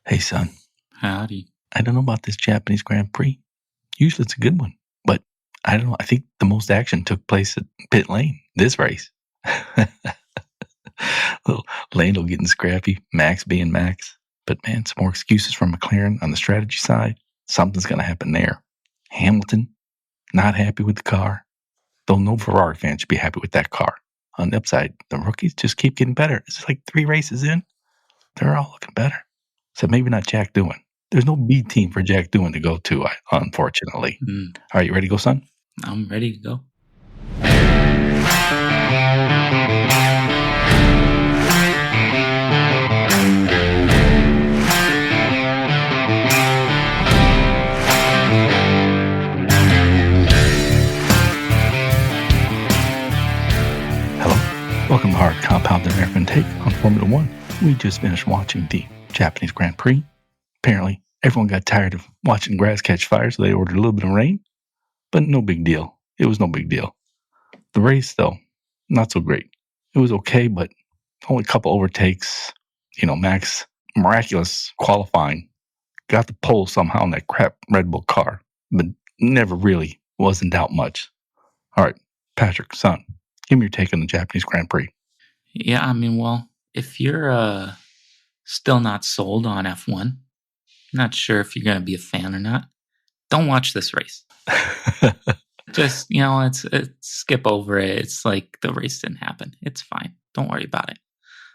Hey, son, Howdy. I don't know about this Japanese Grand Prix. Usually it's a good one, but I don't know. I think the most action took place at pit lane this race. Little Lando getting scrappy, Max being Max. But man, some more excuses from McLaren on the strategy side. Something's going to happen there. Hamilton, not happy with the car. Though no Ferrari fan should be happy with that car. On the upside, the rookies just keep getting better. It's like 3 races in. They're all looking better. So maybe not Jack Doohan. There's no B team for Jack Doohan to go to, unfortunately. All right, you ready to go, son? I'm ready to go. Hello. Welcome to Hard Compound American Take on Formula One. We just finished watching the Japanese Grand Prix. Apparently, everyone got tired of watching grass catch fire, so they ordered a little bit of rain. But no big deal. It was no big deal. The race, though, not so great. It was okay, but only a couple overtakes. Max, miraculous qualifying. Got the pole somehow in that crap Red Bull car, but never really was in doubt much. All right, Patrick, son, give me your take on the Japanese Grand Prix. Yeah, well, if you're still not sold on F1, not sure if you're going to be a fan or not, don't watch this race. Just, it's skip over it. It's like the race didn't happen. It's fine. Don't worry about it.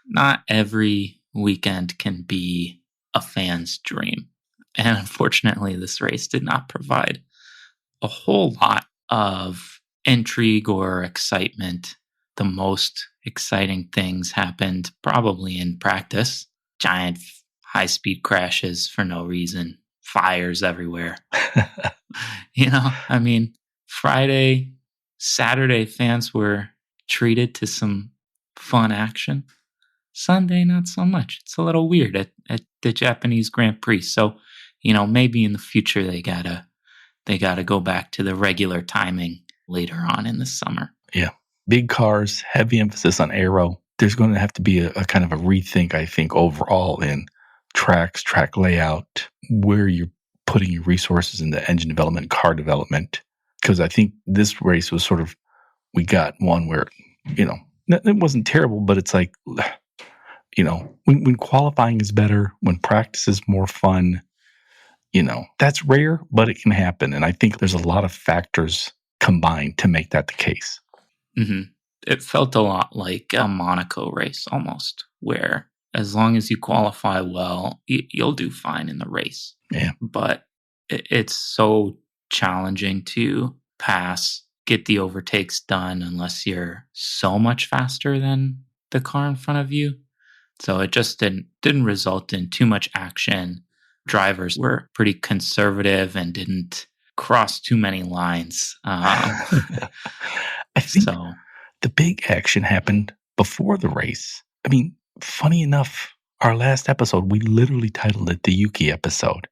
Not every weekend can be a fan's dream. And unfortunately, this race did not provide a whole lot of intrigue or excitement. The most exciting things happened probably in practice. Giant high-speed crashes for no reason. Fires everywhere. Friday, Saturday, fans were treated to some fun action. Sunday, not so much. It's a little weird at the Japanese Grand Prix. So, maybe in the future they gotta go back to the regular timing later on in the summer. Yeah. Big cars, heavy emphasis on aero. There's going to have to be a kind of a rethink, I think, overall in tracks, track layout, where you're putting your resources into engine development, car development. Because I think this race was sort of, we got one where, it wasn't terrible, but it's like, when qualifying is better, when practice is more fun, that's rare, but it can happen. And I think there's a lot of factors combined to make that the case. Mm-hmm. It felt a lot like a Monaco race almost, where as long as you qualify well, you'll do fine in the race. Yeah. But it's so challenging to pass, get the overtakes done unless you're so much faster than the car in front of you. So it just didn't result in too much action. Drivers were pretty conservative and didn't cross too many lines. I think the big action happened before the race. Funny enough, our last episode, we literally titled it the Yuki episode.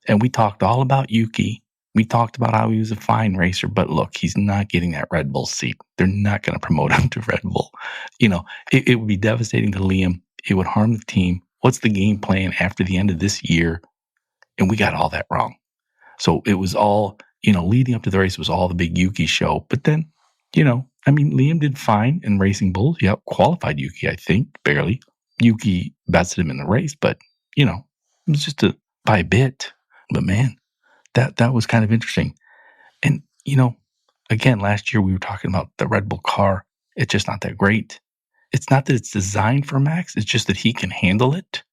And we talked all about Yuki. We talked about how he was a fine racer, but look, he's not getting that Red Bull seat. They're not going to promote him to Red Bull. It would be devastating to Liam. It would harm the team. What's the game plan after the end of this year? And we got all that wrong. So it was all, leading up to the race was all the big Yuki show. But then, Liam did fine in Racing Bulls. He qualified Yuki, I think, barely. Yuki bested him in the race, but, it was just by a bit. But man, that was kind of interesting. And, again, last year we were talking about the Red Bull car. It's just not that great. It's not that it's designed for Max. It's just that he can handle it.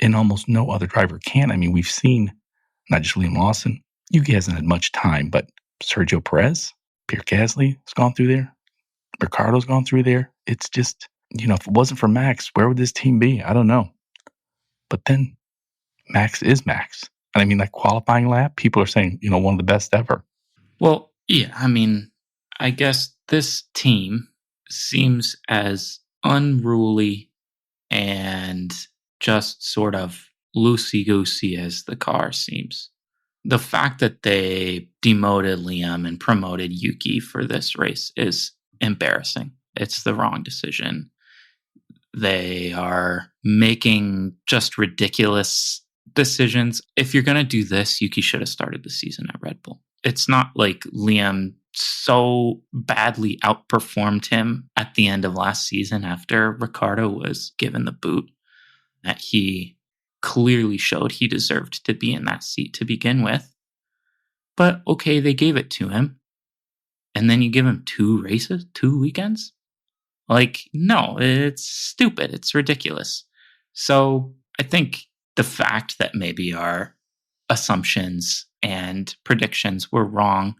And almost no other driver can. We've seen not just Liam Lawson. Yuki hasn't had much time, but Sergio Perez, Pierre Gasly has gone through there. Ricardo's gone through there. It's just, if it wasn't for Max, where would this team be? I don't know. But then Max is Max. And that qualifying lap, people are saying, one of the best ever. Well, yeah, I guess this team seems as unruly and just sort of loosey-goosey as the car seems. The fact that they demoted Liam and promoted Yuki for this race is embarrassing. It's the wrong decision. They are making just ridiculous decisions. If you're going to do this, Yuki should have started the season at Red Bull. It's not like Liam so badly outperformed him at the end of last season after Ricciardo was given the boot that he clearly showed he deserved to be in that seat to begin with. But okay, they gave it to him. And then you give him 2 races, 2 weekends? Like, no, it's stupid. It's ridiculous. So I think the fact that maybe our assumptions and predictions were wrong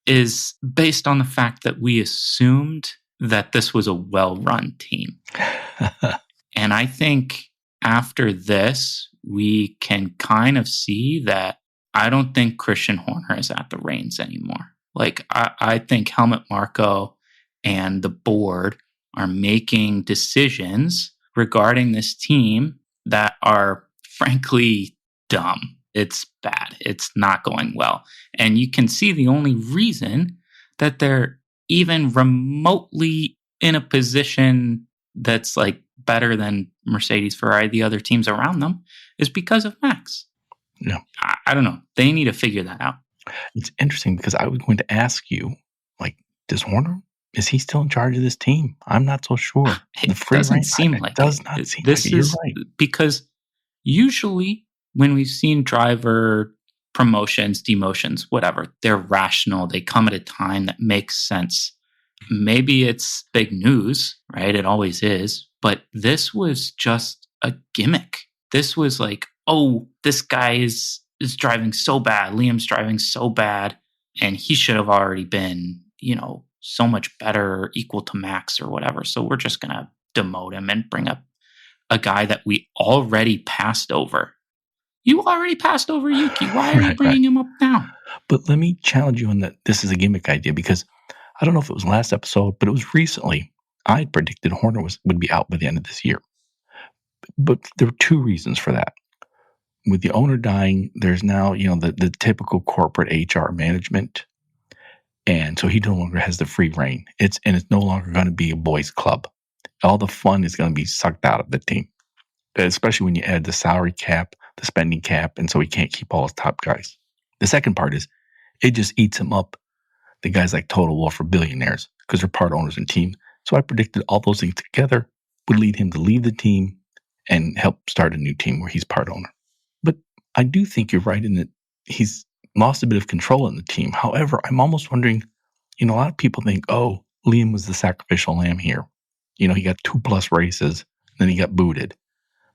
is based on the fact that we assumed that this was a well-run team. And I think after this, we can kind of see that I don't think Christian Horner is at the reins anymore. Like, I think Helmut Marko and the board are making decisions regarding this team that are frankly dumb. It's bad. It's not going well. And you can see the only reason that they're even remotely in a position that's like better than Mercedes, Ferrari, the other teams around them, is because of Max. Yeah. I don't know. They need to figure that out. It's interesting because I was going to ask you, like, is he still in charge of this team? I'm not so sure. It doesn't seem like it. Does not seem like it. You're right. Because usually when we've seen driver promotions, demotions, whatever, they're rational. They come at a time that makes sense. Maybe it's big news, right? It always is. But this was just a gimmick. This was like, oh, this guy is driving so bad. Liam's driving so bad. And he should have already been, so much better, equal to Max or whatever. So we're just going to demote him and bring up a guy that we already passed over. You already passed over Yuki. Why are you bringing him up now? But let me challenge you on that. This is a gimmick idea because I don't know if it was last episode, but it was recently. I predicted Horner would be out by the end of this year. But there were 2 reasons for that. With the owner dying, there's now, the typical corporate HR management. And so he no longer has the free reign. It's no longer going to be a boys' club. All the fun is going to be sucked out of the team, especially when you add the salary cap, the spending cap, and so he can't keep all his top guys. The second part is it just eats him up. The guys like Total War for billionaires because they're part owners and team. So I predicted all those things together would lead him to leave the team and help start a new team where he's part owner. But I do think you're right in that he's lost a bit of control in the team. However, I'm almost wondering, a lot of people think, oh, Liam was the sacrificial lamb here. He got 2+ races, then he got booted.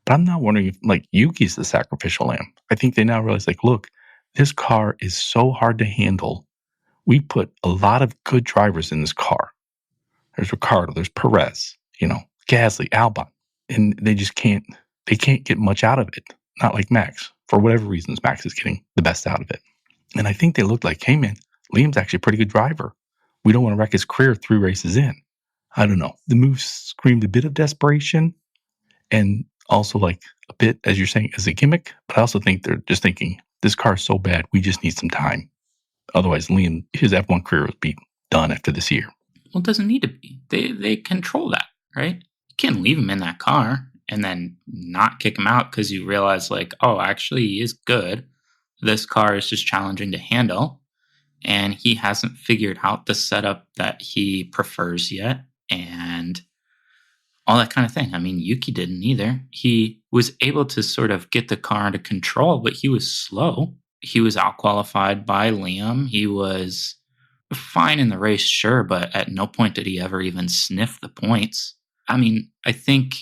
But I'm not wondering if, Yuki's the sacrificial lamb. I think they now realize, look, this car is so hard to handle. We put a lot of good drivers in this car. There's Ricciardo, there's Perez, Gasly, Albon. And they just can't get much out of it. Not like Max. For whatever reasons, Max is getting the best out of it. And I think they looked like, hey man, Liam's actually a pretty good driver. We don't want to wreck his career 3 races in. I don't know. The move screamed a bit of desperation and also a bit, as you're saying, as a gimmick. But I also think they're just thinking, this car is so bad, we just need some time. Otherwise, Liam, his F1 career would be done after this year. Well, it doesn't need to be. They control that, right? You can't leave him in that car and then not kick him out because you realize oh, actually he is good. This car is just challenging to handle. And he hasn't figured out the setup that he prefers yet. And all that kind of thing. I mean, Yuki didn't either. He was able to sort of get the car under control, but he was slow. He was out-qualified by Liam. He was fine in the race, sure, but at no point did he ever even sniff the points. I mean, I think,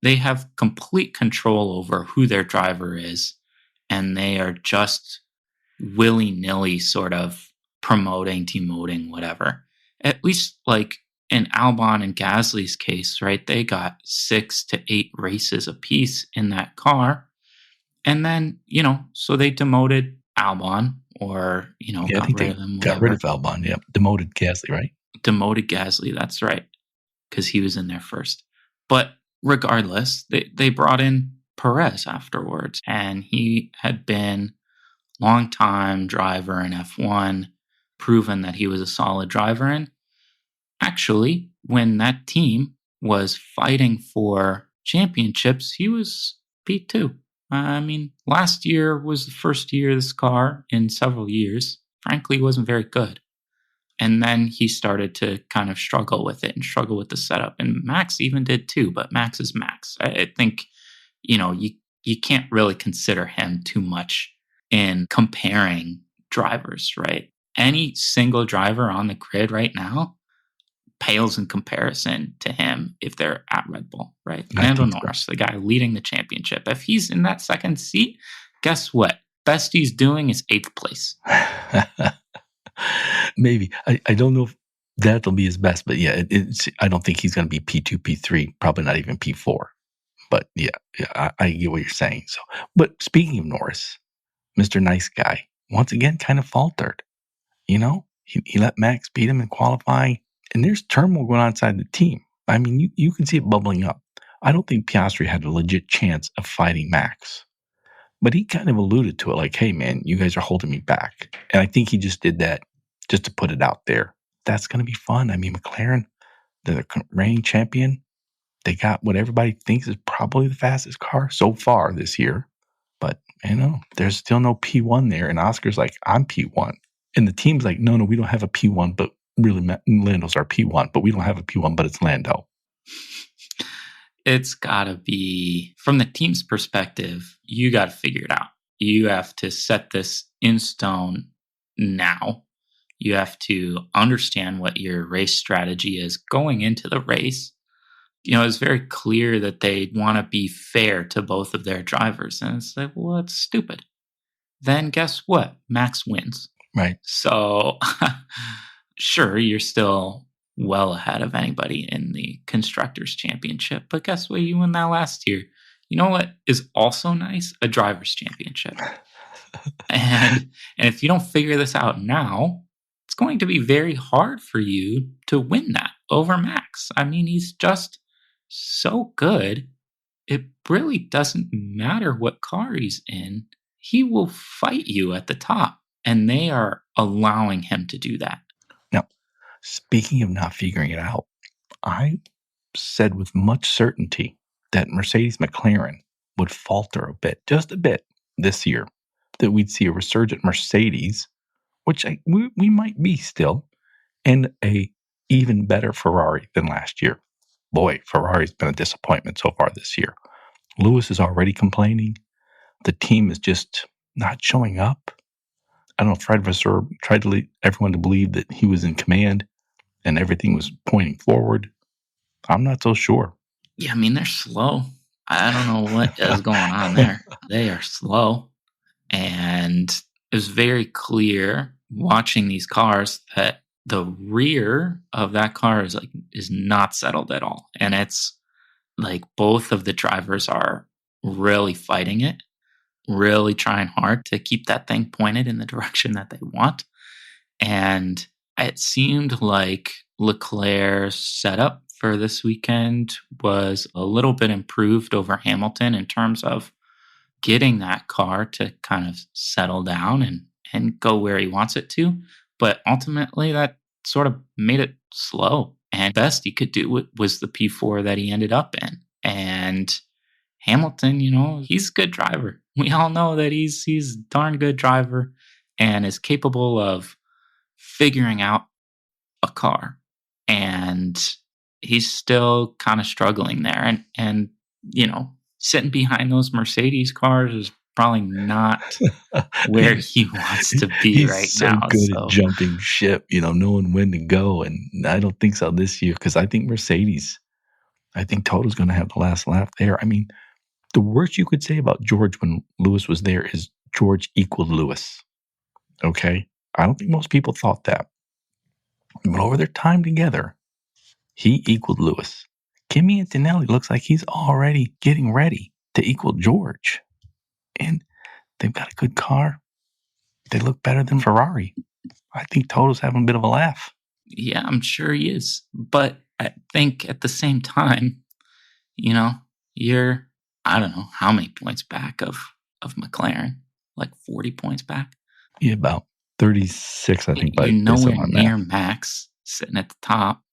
they have complete control over who their driver is, and they are just willy-nilly sort of promoting, demoting, whatever. At least in Albon and Gasly's case, right? They got 6 to 8 races apiece in that car. And then, so they demoted Albon or, got rid of him. Got rid of Albon, yeah. Demoted Gasly, right? Demoted Gasly, that's right. Because he was in there first. But regardless, they brought in Perez afterwards. And he had been long-time driver in F1, proven that he was a solid driver. And actually, when that team was fighting for championships, he was P2. I mean, last year was the first year this car in several years. Frankly, wasn't very good. And then he started to kind of struggle with it and struggle with the setup. And Max even did too, but Max is Max. I think, you can't really consider him too much in comparing drivers, right? Any single driver on the grid right now pales in comparison to him if they're at Red Bull, right? Lando Norris, the guy leading the championship. If he's in that second seat, guess what? Best he's doing is 8th place. Maybe. I don't know if that'll be his best, but yeah, I don't think he's going to be P2, P3, probably not even P4. But yeah, I get what you're saying. So, but speaking of Norris, Mr. Nice Guy, once again, kind of faltered. He let Max beat him in qualifying, and there's turmoil going on inside the team. I mean, you can see it bubbling up. I don't think Piastri had a legit chance of fighting Max, but he kind of alluded to it like, hey, man, you guys are holding me back. And I think he just did that just to put it out there. That's going to be fun. I mean, McLaren, they're the reigning champion. They got what everybody thinks is probably the fastest car so far this year. But, there's still no P1 there. And Oscar's like, I'm P1. And the team's like, no, we don't have a P1, but really Lando's our P1. But we don't have a P1, but it's Lando. It's got to be, from the team's perspective, you got to figure it out. You have to set this in stone now. You have to understand what your race strategy is going into the race. It's very clear that they want to be fair to both of their drivers. And it's like, well, it's stupid. Then guess what? Max wins. Right. So, sure, you're still well ahead of anybody in the Constructors' Championship. But guess what? You won that last year. You know what is also nice? A Drivers' Championship. and if you don't figure this out now, it's going to be very hard for you to win that over Max. I mean, he's just so good. It really doesn't matter what car he's in. He will fight you at the top, and they are allowing him to do that. Now, speaking of not figuring it out, I said with much certainty that Mercedes McLaren would falter a bit, just a bit this year, that we'd see a resurgent Mercedes, which we might be still, and a even better Ferrari than last year. Boy, Ferrari's been a disappointment so far this year. Lewis is already complaining. The team is just not showing up. I don't know, Fred Vasseur tried to lead everyone to believe that he was in command and everything was pointing forward. I'm not so sure. Yeah, I mean, they're slow. I don't know what is going on there. They are slow. And it was very clear watching these cars that the rear of that car is not settled at all. And it's like both of the drivers are really fighting it, really trying hard to keep that thing pointed in the direction that they want. And it seemed like Leclerc's setup for this weekend was a little bit improved over Hamilton in terms of getting that car to kind of settle down and go where he wants it to. But ultimately, that sort of made it slow. And best he could do was the P4 that he ended up in. And Hamilton, he's a good driver. We all know that he's a darn good driver and is capable of figuring out a car. And he's still kind of struggling there. And sitting behind those Mercedes cars is probably not where he wants to be right now. He's so good at jumping ship, knowing when to go. And I don't think so this year because I think Toto's going to have the last laugh there. I mean, the worst you could say about George when Lewis was there is George equaled Lewis. Okay? I don't think most people thought that. But over their time together, he equaled Lewis. Kimi Antonelli looks like he's already getting ready to equal George. And they've got a good car. They look better than Ferrari. I think Toto's having a bit of a laugh. Yeah, I'm sure he is. But I think at the same time, you're, I don't know, how many points back of McLaren? Like 40 points back? Yeah, about 36, I think. You're nowhere near Max sitting at the top.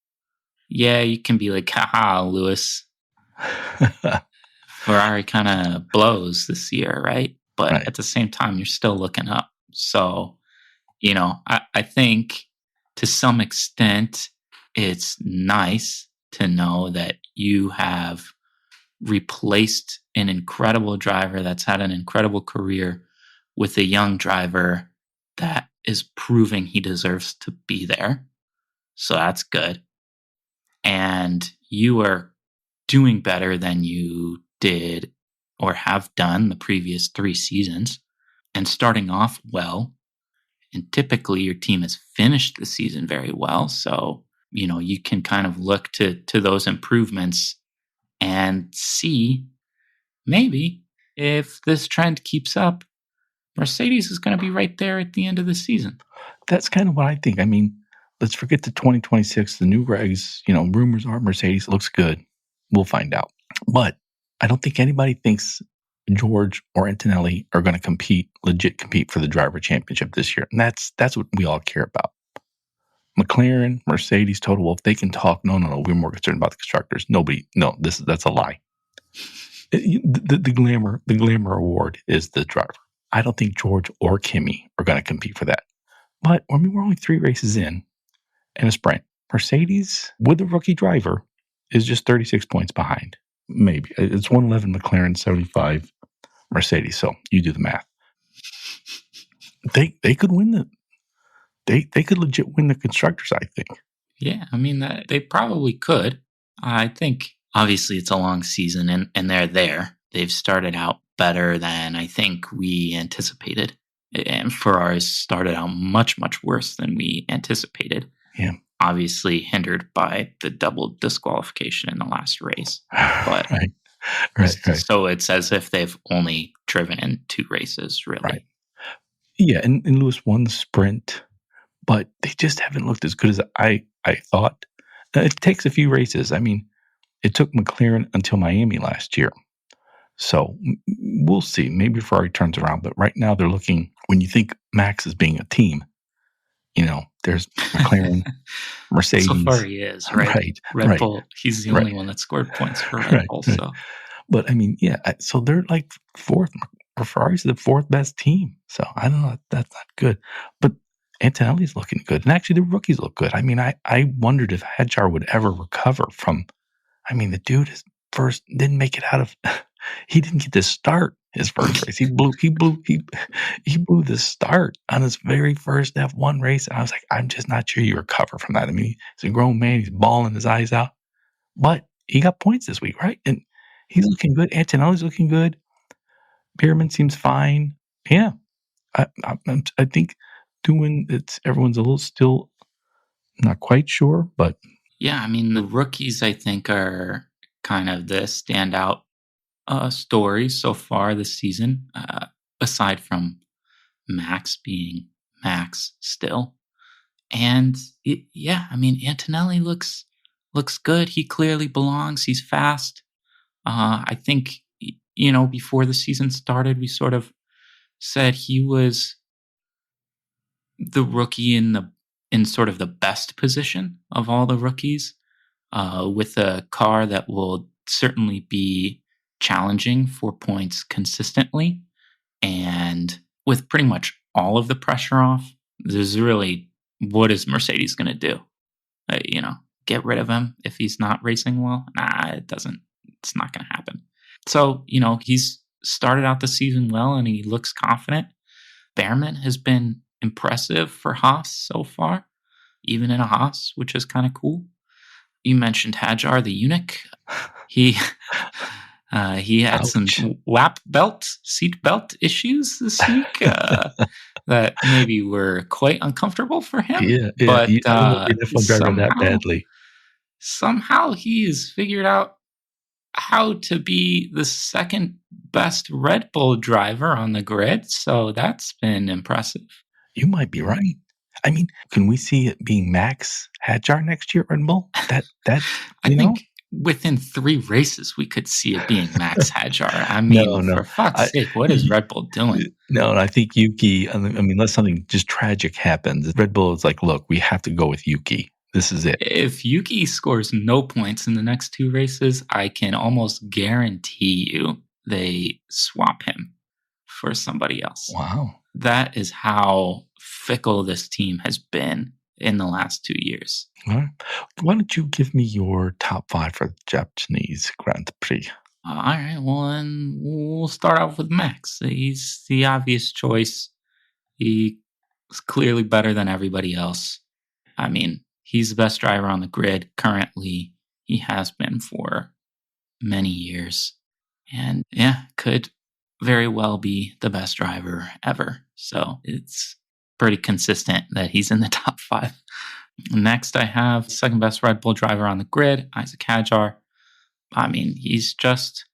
Yeah, you can be like, haha, Lewis. Ferrari kind of blows this year, right? But Right. at the same time, you're still looking up. So, I think to some extent, it's nice to know that you have replaced an incredible driver that's had an incredible career with a young driver that is proving he deserves to be there. So that's good. And you are doing better than you did or have done the previous 3 seasons and starting off well. And typically your team has finished the season very well. So, you can kind of look to those improvements and see maybe if this trend keeps up, Mercedes is going to be right there at the end of the season. That's kind of what I think. I mean, let's forget the 2026, the new regs. Rumors are Mercedes looks good. We'll find out. But I don't think anybody thinks George or Antonelli are going to legit compete for the driver championship this year. And that's what we all care about. McLaren, Mercedes, Total Wolff, they can talk. No, we're more concerned about the constructors. That's a lie. The glamour award is the driver. I don't think George or Kimi are going to compete for that. But we're only 3 races in a sprint. Mercedes with a rookie driver is just 36 points behind. Maybe it's 111 McLaren, 75 Mercedes. So you do the math. They could win they could legit win the constructors, I think. Yeah, I mean, they probably could. I think obviously it's a long season and they're there. They've started out better than I think we anticipated. And Ferrari's started out much, much worse than we anticipated. Yeah. Obviously hindered by the double disqualification in the last race. But right. So it's as if they've only driven in 2 races, really. Right. Yeah, and Lewis won the sprint, but they just haven't looked as good as I thought. It takes a few races. I mean, it took McLaren until Miami last year. So we'll see. Maybe Ferrari turns around. But right now they're looking, when you think Max is being a team, there's McLaren, Mercedes. So far he is, right? Red Bull, he's the only one that scored points for Red Bull. So. But I mean, yeah, so they're like 4th. Ferrari's the 4th best team. So I don't know. That's not good. But Antonelli's looking good. And actually the rookies look good. I mean, I wondered if Hadjar would ever recover from, the dude didn't make it out of, he didn't get to start his first race. He blew the start on his very first F1 race. And I was like, I'm just not sure you recover from that. I mean, he's a grown man. He's bawling his eyes out. But he got points this week, right? And he's looking good. Antonelli's looking good. Bierman seems fine. Yeah. I think everyone's a little still not quite sure, but. Yeah, the rookies, I think, are kind of the standout story so far this season, aside from Max being Max still. And Antonelli looks good. He clearly belongs. He's fast. I think, before the season started, we sort of said he was the rookie in sort of the best position of all the rookies, with a car that will certainly be challenging for points consistently. And with pretty much all of the pressure off, there's really, what is Mercedes going to do? Get rid of him if he's not racing well? It's not going to happen. So, he's started out the season well and he looks confident. Behrman has been impressive for Haas so far, even in a Haas, which is kind of cool. You mentioned Hadjar, the eunuch. He had some seat belt issues this week that maybe were quite uncomfortable for him. Yeah, but you don't be the driver that badly. Somehow he has figured out how to be the second best Red Bull driver on the grid. So that's been impressive. You might be right. Can we see it being Max Hadjar next year at Red Bull? That I think within 3 races we could see it being Max Hadjar. No. For fuck's sake, what is Red Bull doing? No, I think Yuki. Unless something just tragic happens, Red Bull is like, look, we have to go with Yuki. This is it. If Yuki scores no points in the next 2 races, I can almost guarantee you they swap him for somebody else. Wow. That is how fickle this team has been in the last 2 years. All right. Why don't you give me your top 5 for the Japanese Grand Prix? All right, well, then we'll start off with Max. He's the obvious choice. He's clearly better than everybody else. I mean, he's the best driver on the grid currently. He has been for many years. And yeah, could very well be the best driver ever. So it's pretty consistent that he's in the top 5. Next, I have second best Red Bull driver on the grid, Isaac Hadjar. I mean, he's just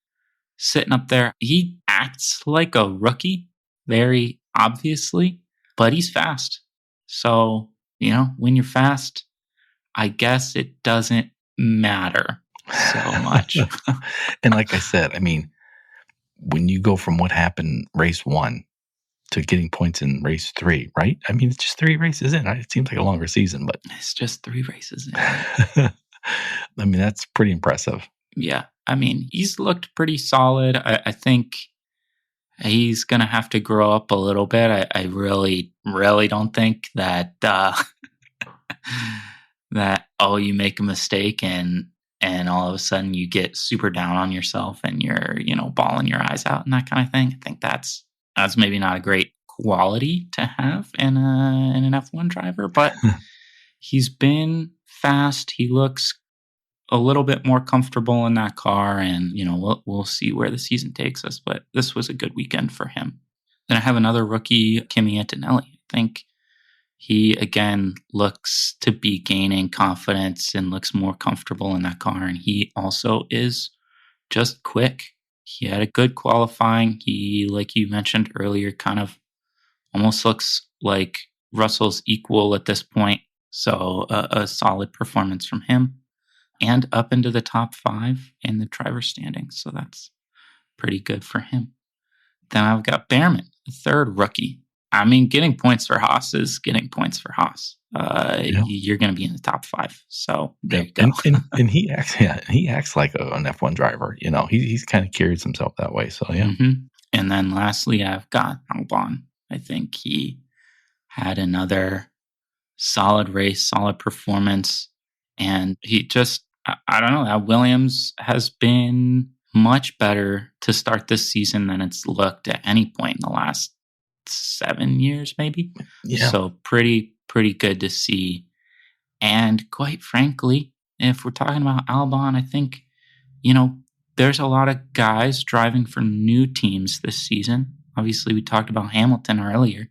sitting up there. He acts like a rookie, very obviously, but he's fast. So, when you're fast, I guess it doesn't matter so much. And like I said, I mean, when you go from what happened race 1 to getting points in race 3, right? I mean, it's just 3 races in. It seems like a longer season, but it's just 3 races in. I mean, that's pretty impressive. Yeah. I mean, he's looked pretty solid. I think he's going to have to grow up a little bit. I really, really don't think that you make a mistake and all of a sudden you get super down on yourself and you're, bawling your eyes out and that kind of thing. I think that's maybe not a great quality to have in an F1 driver, but he's been fast. He looks a little bit more comfortable in that car, and we'll see where the season takes us. But this was a good weekend for him. Then I have another rookie, Kimi Antonelli. I think he again looks to be gaining confidence and looks more comfortable in that car, and he also is just quick. He had a good qualifying. He, like you mentioned earlier, kind of almost looks like Russell's equal at this point. So a solid performance from him. And up into the top 5 in the driver standings. So that's pretty good for him. Then I've got Behrman, the third rookie. I mean, getting points for Haas is getting points for Haas. You're going to be in the top 5. So there you go. And he acts like an F1 driver. He's kind of carries himself that way. So yeah. Mm-hmm. And then lastly, I've got Albon. I think he had another solid race, solid performance, and he just, I don't know, that Williams has been much better to start this season than it's looked at any point in the last 7 years, maybe. Yeah. So pretty good to see. And quite frankly, if we're talking about Albon, I think, there's a lot of guys driving for new teams this season. Obviously, we talked about Hamilton earlier.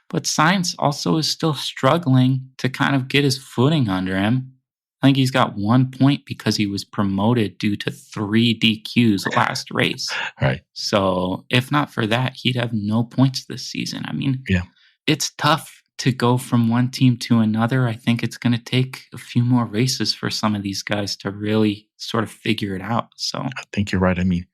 But Sainz also is still struggling to kind of get his footing under him. I think he's got 1 point because he was promoted due to 3 DQs last race. Right. So if not for that, he'd have no points this season. I mean, It's tough to go from one team to another. I think it's going to take a few more races for some of these guys to really sort of figure it out. So I think you're right. I mean,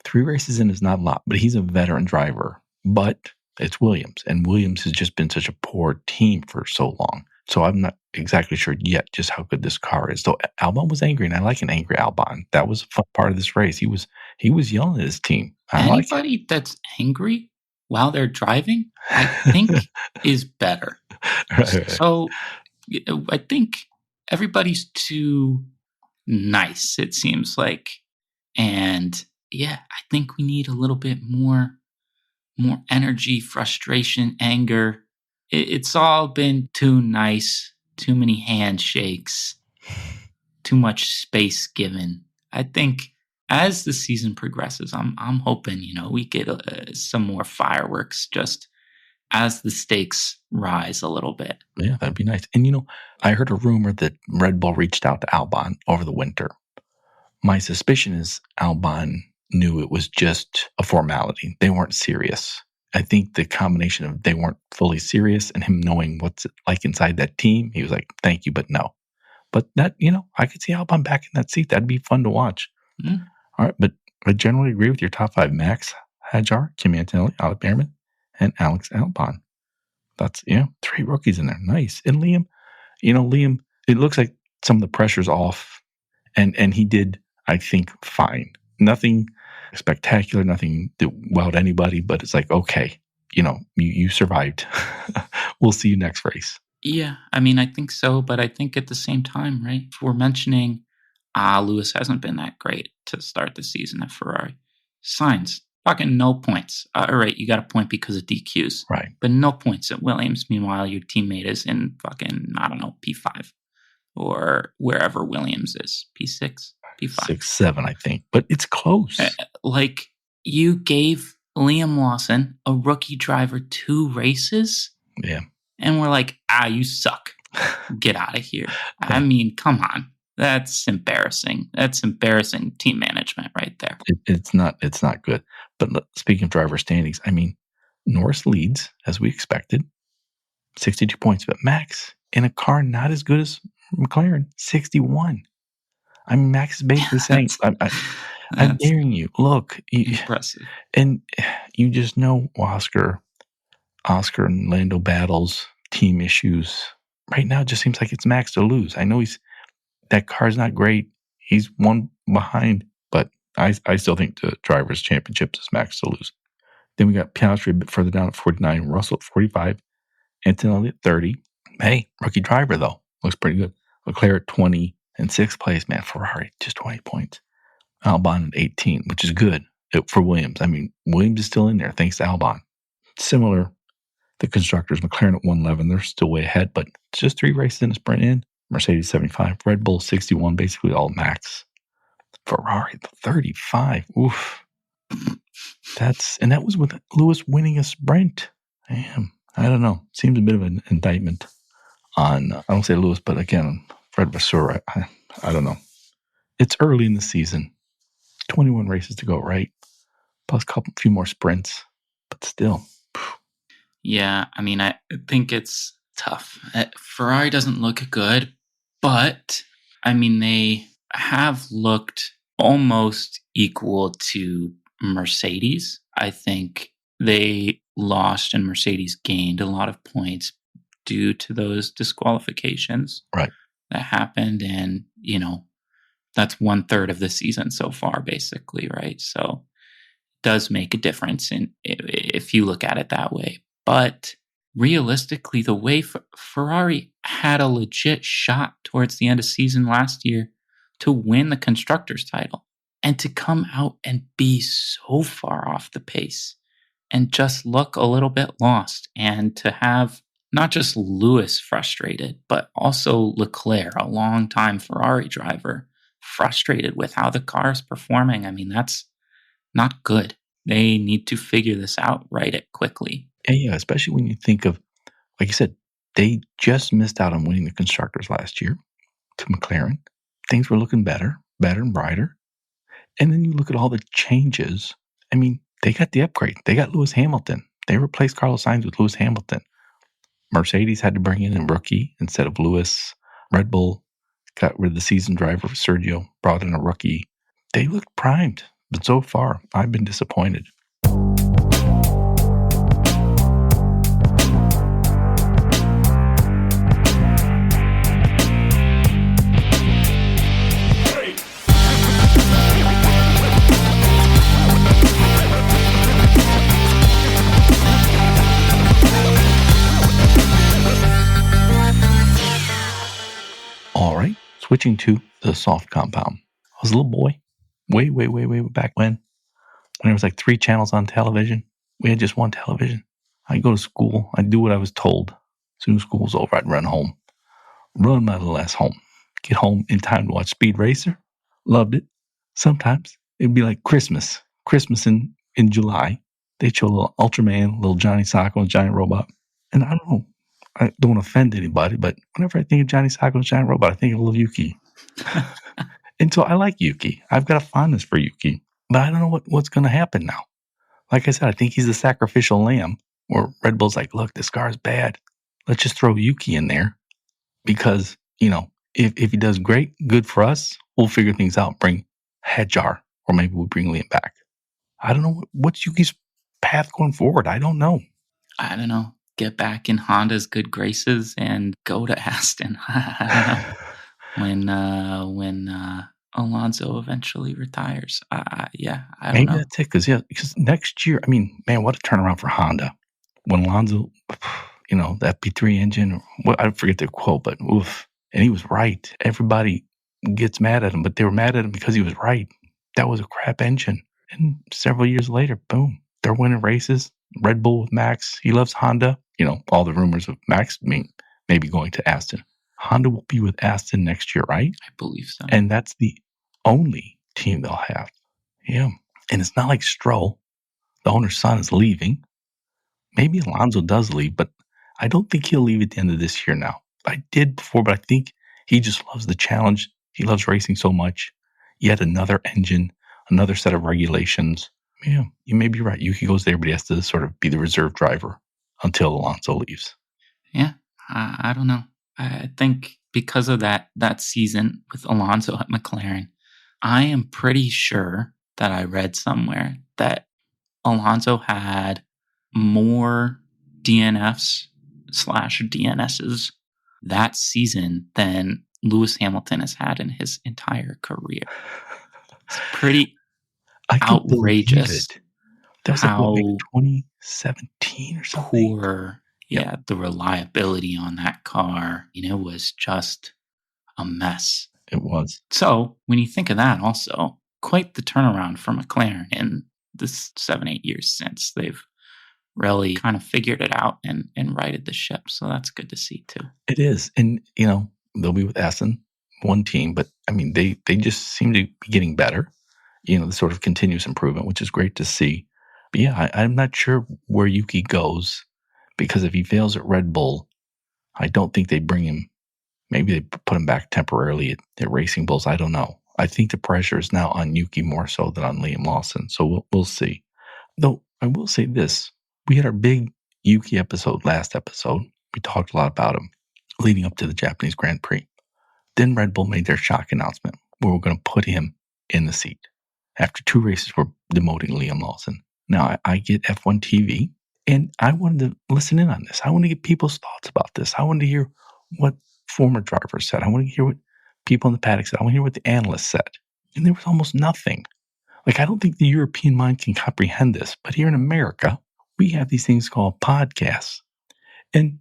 3 races in is not a lot, but he's a veteran driver. But it's Williams, and Williams has just been such a poor team for so long. So I'm not exactly sure yet just how good this car is. So Albon was angry, and I like an angry Albon. That was a fun part of this race. He was yelling at his team. Anybody that's angry while they're driving, I think is better. Right. So I think everybody's too nice, it seems like. And yeah, I think we need a little bit more energy, frustration, anger. It's all been too nice, too many handshakes, too much space given. I think as the season progresses, I'm hoping, we get some more fireworks just as the stakes rise a little bit. Yeah, that'd be nice. And, I heard a rumor that Red Bull reached out to Albon over the winter. My suspicion is Albon knew it was just a formality. They weren't serious. I think the combination of they weren't fully serious and him knowing what's it like inside that team, he was like, thank you, but no. But that, I could see Albon back in that seat. That'd be fun to watch. Mm. All right, but I generally agree with your top 5. Max, Hadjar, Kimi Antonelli, Alex Behrman, and Alex Albon. That's, 3 rookies in there. Nice. And Liam, it looks like some of the pressure's off, and he did, I think, fine. Nothing spectacular, nothing that wowed anybody, but it's like, okay, you survived. We'll see you next race. Yeah, I mean, I think so, but I think at the same time, right? If we're mentioning, Lewis hasn't been that great to start the season at Ferrari. Sainz, fucking no points. All right, you got a point because of DQs. Right. But no points at Williams. Meanwhile, your teammate is in fucking, I don't know, P5 or wherever Williams is. P6, P5. 6, 7, I think. But it's close. Like, you gave Liam Lawson, a rookie driver, 2 races? Yeah. And we're like, you suck. Get out of here. Yeah. I mean, come on. That's embarrassing. That's embarrassing team management right there. It's not good. But speaking of driver standings, I mean, Norris leads, as we expected, 62 points. But Max, in a car not as good as McLaren, 61. I mean, Max is basically saying, I'm daring you. Look. Impressive. And you just know Oscar and Lando battles, team issues. Right now, it just seems like it's Max to lose. I know that car's not great. He's one behind, but I still think the Drivers' Championship is Max to lose. Then we got Piastri a bit further down at 49, Russell at 45, Antonelli at 30. Hey, rookie driver, though. Looks pretty good. Leclerc at 20 and 6th place. Man, Ferrari, just 20 points. Albon at 18, which is good for Williams. I mean, Williams is still in there thanks to Albon. Similar, the constructors, McLaren at 111. They're still way ahead, but it's just 3 races in a sprint in. Mercedes 75, Red Bull 61, basically all Max. Ferrari 35. Oof. That was with Lewis winning a sprint. Damn. I don't know. Seems a bit of an indictment on, I don't say Lewis, but again, Fred Vasseur. I don't know. It's early in the season. 21 races to go, right? Plus a few more sprints, but still. Yeah, I mean, I think it's tough. Ferrari doesn't look good, but I mean, they have looked almost equal to Mercedes. I think they lost and Mercedes gained a lot of points due to those disqualifications that happened. And, that's 1/3 of the season so far, basically, right? So it does make a difference if you look at it that way. But realistically, the way Ferrari had a legit shot towards the end of season last year to win the constructors title and to come out and be so far off the pace and just look a little bit lost, and to have not just Lewis frustrated, but also Leclerc, a longtime Ferrari driver, frustrated with how the car is performing. I mean, that's not good. They need to figure this out, write it quickly. Yeah, especially when you think of, like you said, they just missed out on winning the constructors last year to McLaren. Things were looking better and brighter. And then you look at all the changes. I mean, they got the upgrade. They got Lewis Hamilton. They replaced Carlos Sainz with Lewis Hamilton. Mercedes had to bring in a rookie instead of Lewis. Red Bull got rid of the seasoned driver, Sergio, brought in a rookie. They looked primed, but so far, I've been disappointed. Switching to the soft compound. I was a little boy, way back when there was like 3 channels on television. We had just one television. I'd go to school. I'd do what I was told. As soon as school was over, I'd run home. Run my little ass home. Get home in time to watch Speed Racer. Loved it. Sometimes it'd be like Christmas. Christmas in July. They'd show a little Ultraman, little Johnny Sacco, and Giant Robot. And I don't know. I don't offend anybody, but whenever I think of Johnny Sacco and Giant Robot, I think of little Yuki. And so I like Yuki. I've got a fondness for Yuki, but I don't know what's going to happen now. Like I said, I think he's the sacrificial lamb, where Red Bull's like, look, this car's bad. Let's just throw Yuki in there because, if he does great, good for us, we'll figure things out, bring Hadjar, or maybe we'll bring Liam back. I don't know. What's Yuki's path going forward? I don't know. I don't know. get back in Honda's good graces and go to Aston. I don't know. When Alonso eventually retires. Yeah, I don't Maybe know. that's it. Because next year, I mean, man, what a turnaround for Honda. When Alonso, the FP3 engine, I forget the quote, but oof. And he was right. Everybody gets mad at him, but they were mad at him because he was right. That was a crap engine. And several years later, boom, they're winning races. Red Bull with Max. He loves Honda. All the rumors of Max maybe going to Aston. Honda will be with Aston next year, right? I believe so. And that's the only team they'll have. Yeah. And it's not like Stroll, the owner's son, is leaving. Maybe Alonso does leave, but I don't think he'll leave at the end of this year now. I did before, but I think he just loves the challenge. He loves racing so much. Yet another engine, another set of regulations. Yeah, you may be right. Yuki goes there, but he has to sort of be the reserve driver until Alonso leaves. Yeah, I don't know. I think because of that season with Alonso at McLaren, I am pretty sure that I read somewhere that Alonso had more DNFs/DNSs that season than Lewis Hamilton has had in his entire career. It's pretty outrageous. That was like 2017 or something. Poor, yeah, the reliability on that car, it was just a mess. It was. So when you think of that, also quite the turnaround for McLaren in this 7-8 years since they've really kind of figured it out and righted the ship. So that's good to see too. It is. And, they'll be with Aston, one team, but I mean, they just seem to be getting better, the sort of continuous improvement, which is great to see. But yeah, I'm not sure where Yuki goes because if he fails at Red Bull, I don't think they bring him. Maybe they put him back temporarily at Racing Bulls. I don't know. I think the pressure is now on Yuki more so than on Liam Lawson. So we'll see. Though I will say this. We had our big Yuki episode last episode. We talked a lot about him leading up to the Japanese Grand Prix. Then Red Bull made their shock announcement where we're going to put him in the seat. After 2 races, we're demoting Liam Lawson. Now, I get F1 TV, and I wanted to listen in on this. I want to get people's thoughts about this. I wanted to hear what former drivers said. I want to hear what people in the paddock said. I want to hear what the analysts said. And there was almost nothing. Like, I don't think the European mind can comprehend this, but here in America, we have these things called podcasts. And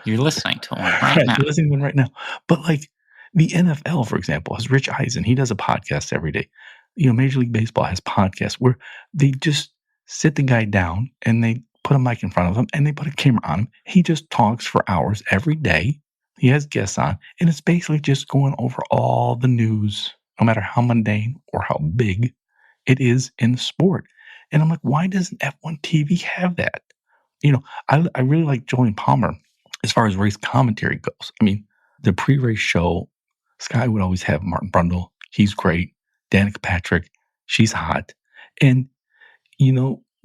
you're listening to one right now. You're listening to one right now. But like the NFL, for example, has Rich Eisen. He does a podcast every day. Major League Baseball has podcasts where they just sit the guy down and they put a mic in front of him and they put a camera on him. He just talks for hours every day. He has guests on, and it's basically just going over all the news, no matter how mundane or how big it is in the sport. And I'm like, why doesn't F1 TV have that? I really like Julian Palmer as far as race commentary goes. I mean, the pre-race show, Sky would always have Martin Brundle. He's great. Danica Patrick, she's hot. And,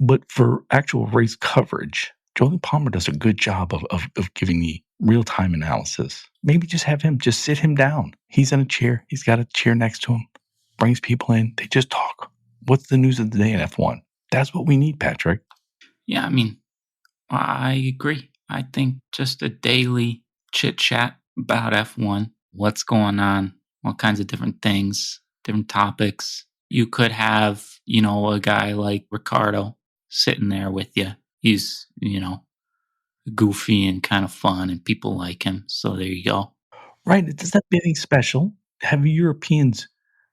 but for actual race coverage, Julian Palmer does a good job of giving the real-time analysis. Maybe just have him, just sit him down. He's in a chair. He's got a chair next to him. Brings people in. They just talk. What's the news of the day in F1? That's what we need, Patrick. Yeah, I mean, I agree. I think just a daily chit-chat about F1, what's going on, all kinds of different things, different topics. You could have, a guy like Ricardo sitting there with you. He's, goofy and kind of fun and people like him. So there you go. Right. It doesn't have to be anything special. Have Europeans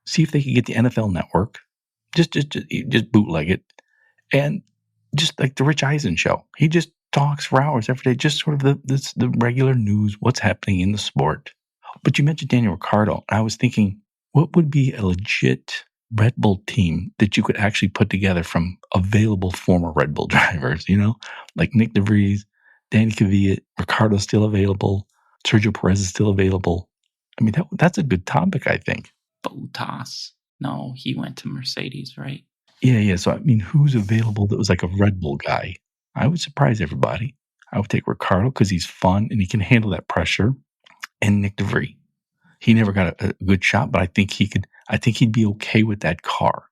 see if they can get the NFL network. Just bootleg it. And just like the Rich Eisen show. He just talks for hours every day, just sort of the regular news, what's happening in the sport. But you mentioned Daniel Ricciardo. I was thinking, what would be a legit Red Bull team that you could actually put together from available former Red Bull drivers, like Nick DeVries, Danny Kvyat, Ricciardo's still available, Sergio Perez is still available. I mean, that's a good topic, I think. Bottas. No, he went to Mercedes, right? Yeah. So, I mean, who's available that was like a Red Bull guy? I would surprise everybody. I would take Ricciardo because he's fun and he can handle that pressure. And Nick DeVries. He never got a good shot, but I think he could. I think he'd be okay with that car.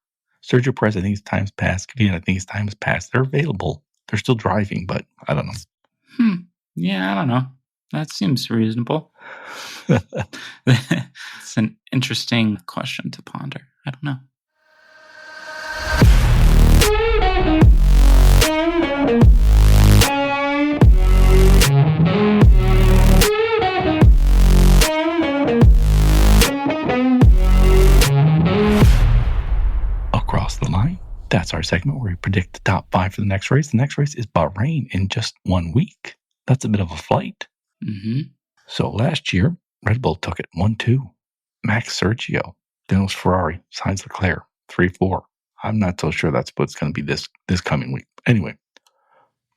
Sergio Perez, I think his time's passed. Kvyat, I think his time has passed. They're available. They're still driving, but I don't know. Yeah, I don't know. That seems reasonable. It's an interesting question to ponder. I don't know. Across the line. That's our segment where we predict the top 5 for the next race. The next race is Bahrain in just 1 week. That's a bit of a flight. Mm-hmm. So last year, Red Bull took it 1-2. Max Sergio. Then it was Ferrari. Sainz Leclerc 3-4. I'm not so sure that's what's going to be this coming week. Anyway,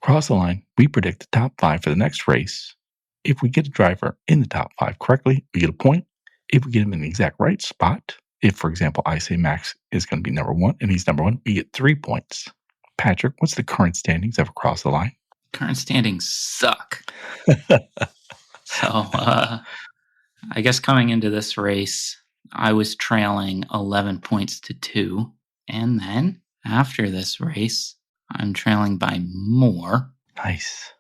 across the line, we predict the top 5 for the next race. If we get a driver in the top 5 correctly, we get a point. If we get him in the exact right spot, if, for example, I say Max is going to be number 1 and he's number 1, we get 3 points. Patrick, what's the current standings of Across the Line? Current standings suck. So, I guess coming into this race, I was trailing 11 points to 2. And then after this race, I'm trailing by more. Nice.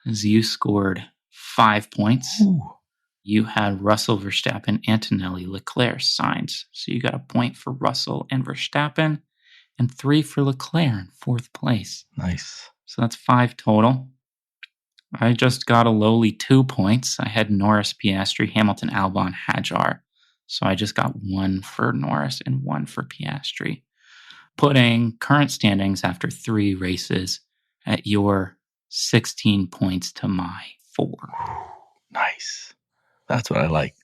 As you scored 5 points. Ooh. You had Russell, Verstappen, Antonelli, Leclerc, Sainz. So you got a point for Russell and Verstappen and 3 for Leclerc in 4th place. Nice. So that's 5 total. I just got a lowly 2 points. I had Norris, Piastri, Hamilton, Albon, Hadjar. So I just got 1 for Norris and 1 for Piastri. Putting current standings after 3 races at your 16 points to my 4. Nice. That's what I like.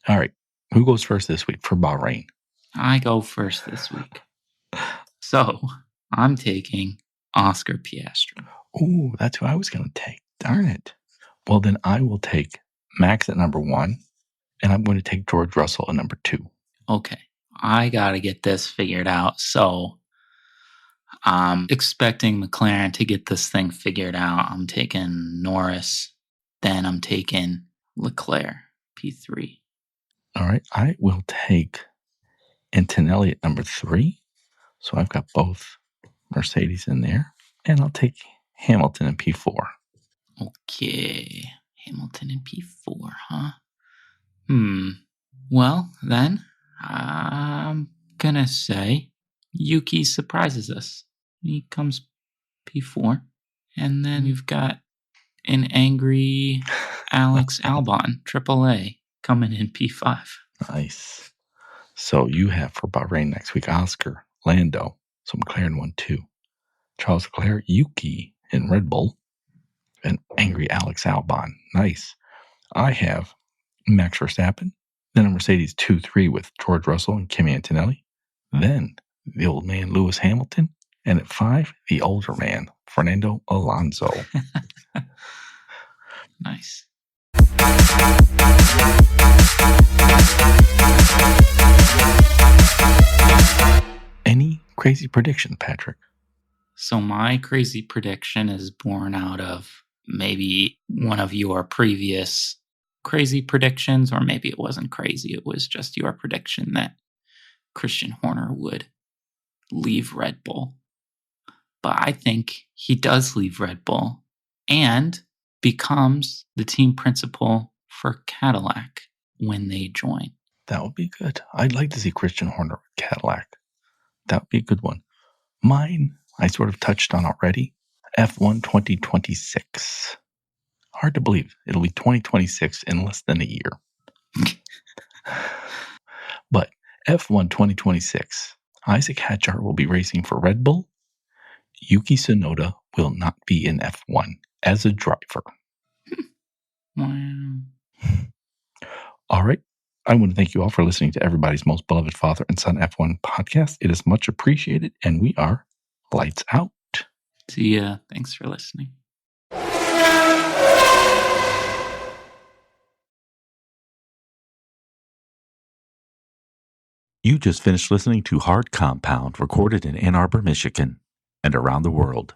All right. Who goes first this week for Bahrain? I go first this week. So I'm taking Oscar Piastri. Ooh, that's who I was going to take. Darn it. Well, then I will take Max at number 1, and I'm going to take George Russell at number 2. Okay. I got to get this figured out. So I'm expecting McLaren to get this thing figured out. I'm taking Norris. Then I'm taking Leclerc, P3. All right. I will take Antonelli at number 3. So I've got both Mercedes in there. And I'll take Hamilton in P4. Okay. Hamilton in P4, huh? Well, then I'm going to say Yuki surprises us. He comes P4. And then you've got an angry Alex Albon, AAA, coming in P5. Nice. So you have for Bahrain next week Oscar, Lando, so McLaren 1-2. Charles Leclerc, Yuki in Red Bull, and angry Alex Albon. Nice. I have Max Verstappen, then a Mercedes 2-3 with George Russell and Kimi Antonelli, then the old man Lewis Hamilton, and at 5, the older man, Fernando Alonso. Nice. Any crazy prediction, Patrick? So my crazy prediction is born out of maybe one of your previous crazy predictions, or maybe it wasn't crazy. It was just your prediction that Christian Horner would leave Red Bull. But I think he does leave Red Bull and becomes the team principal for Cadillac when they join. That would be good. I'd like to see Christian Horner with Cadillac. That would be a good one. Mine, I sort of touched on already. F1 2026. Hard to believe. It'll be 2026 in less than a year. But F1 2026, Isaac Hadjar will be racing for Red Bull. Yuki Tsunoda will not be in F1 as a driver. Wow. All right. I want to thank you all for listening to everybody's most beloved father and son F1 podcast. It is much appreciated, and we are lights out. See ya. Thanks for listening. You just finished listening to Hard Compound, recorded in Ann Arbor, Michigan, and around the world.